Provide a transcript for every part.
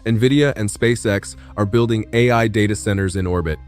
Nvidia and SpaceX are building AI data centers in orbit.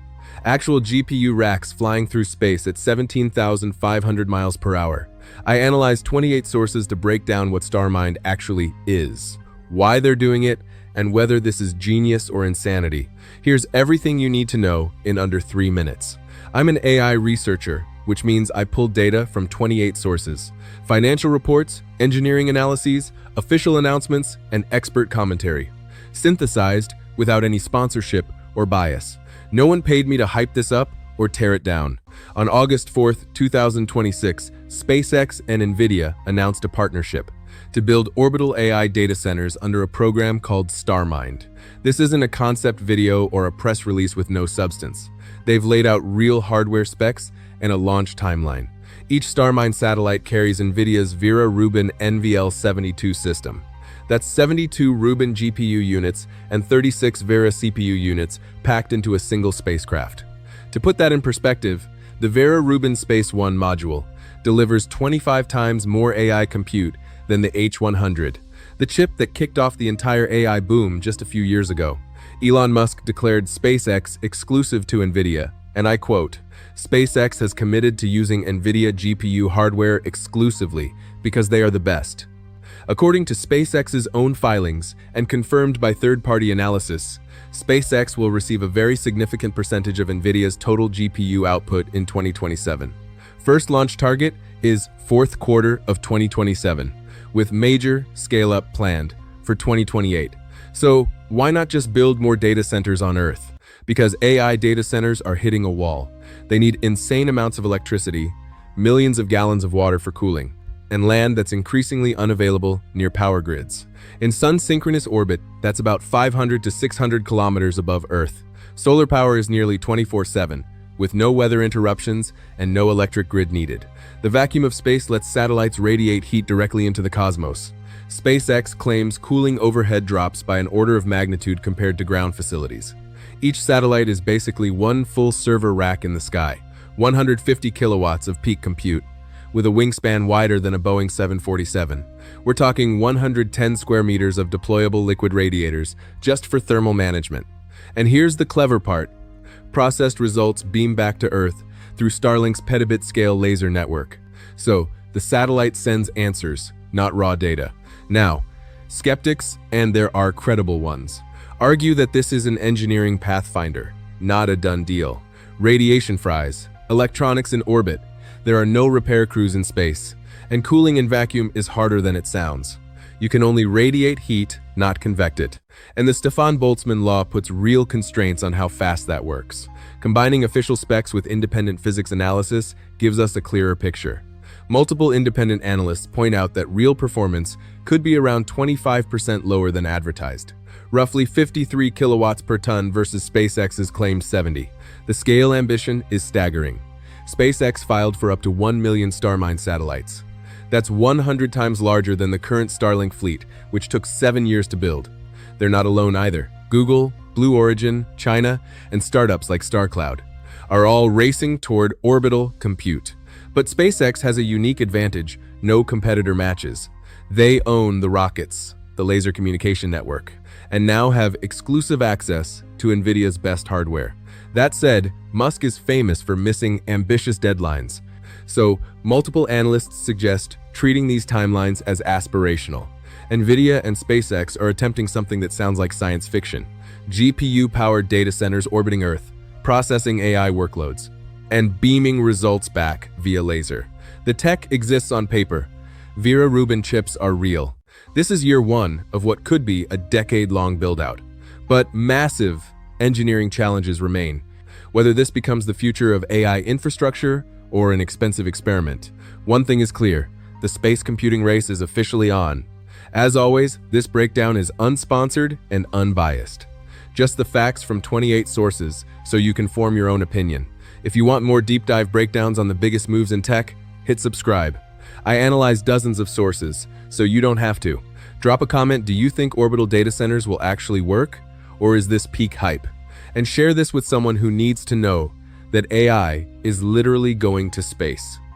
Actual GPU racks flying through space at 17,500 miles per hour. I analyzed 28 sources to break down what Starmind actually is, why they're doing it, and whether this is genius or insanity. Here's everything you need to know in under 3 minutes. I'm an AI researcher, which means I pulled data from 28 sources: financial reports, engineering analyses, official announcements, and expert commentary. Synthesized without any sponsorship or bias. No one paid me to hype this up or tear it down. On August 4th, 2026, SpaceX and Nvidia announced a partnership to build orbital AI data centers under a program called Starmind. This isn't a concept video or a press release with no substance. They've laid out real hardware specs and a launch timeline. Each Starmind satellite carries Nvidia's Vera Rubin NVL72 system. That's 72 Rubin GPU units and 36 Vera CPU units packed into a single spacecraft. To put that in perspective, the Vera Rubin Space One module delivers 25 times more AI compute than the H100, the chip that kicked off the entire AI boom just a few years ago. Elon Musk declared SpaceX exclusive to Nvidia, and I quote, "SpaceX has committed to using Nvidia GPU hardware exclusively because they are the best." According to SpaceX's own filings and confirmed by third-party analysis, SpaceX will receive a very significant percentage of Nvidia's total GPU output in 2027. First launch target is fourth quarter of 2027, with major scale-up planned for 2028. So why not just build more data centers on Earth? Because AI data centers are hitting a wall. They need insane amounts of electricity, millions of gallons of water for cooling, and land that's increasingly unavailable near power grids. In sun-synchronous orbit, that's about 500 to 600 kilometers above Earth. Solar power is nearly 24/7, with no weather interruptions and no electric grid needed. The vacuum of space lets satellites radiate heat directly into the cosmos. SpaceX claims cooling overhead drops by an order of magnitude compared to ground facilities. Each satellite is basically one full server rack in the sky, 150 kilowatts of peak compute, with a wingspan wider than a Boeing 747. We're talking 110 square meters of deployable liquid radiators just for thermal management. And here's the clever part. Processed results beam back to Earth through Starlink's petabit-scale laser network. So, the satellite sends answers, not raw data. Now, skeptics, and there are credible ones, argue that this is an engineering pathfinder, not a done deal. Radiation fries, electronics in orbit, there are no repair crews in space, and cooling in vacuum is harder than it sounds. You can only radiate heat, not convect it. And the Stefan Boltzmann law puts real constraints on how fast that works. Combining official specs with independent physics analysis gives us a clearer picture. Multiple independent analysts point out that real performance could be around 25% lower than advertised. Roughly 53 kilowatts per ton versus SpaceX's claimed 70. The scale ambition is staggering. SpaceX filed for up to 1 million Starmind satellites. That's 100 times larger than the current Starlink fleet, which took 7 years to build. They're not alone either. Google, Blue Origin, China, and startups like StarCloud are all racing toward orbital compute. But SpaceX has a unique advantage no competitor matches. They own the rockets, the laser communication network, and now have exclusive access to Nvidia's best hardware. That said, Musk is famous for missing ambitious deadlines. So, multiple analysts suggest treating these timelines as aspirational. Nvidia and SpaceX are attempting something that sounds like science fiction. GPU-powered data centers orbiting Earth, processing AI workloads, and beaming results back via laser. The tech exists on paper. Vera Rubin chips are real. This is year one of what could be a decade-long build-out. But massive engineering challenges remain. Whether this becomes the future of AI infrastructure or an expensive experiment, one thing is clear: the space computing race is officially on. As always, this breakdown is unsponsored and unbiased. Just the facts from 28 sources, so you can form your own opinion. If you want more deep dive breakdowns on the biggest moves in tech, hit subscribe. I analyze dozens of sources, so you don't have to. Drop a comment: do you think orbital data centers will actually work? Or is this peak hype? And share this with someone who needs to know that AI is literally going to space.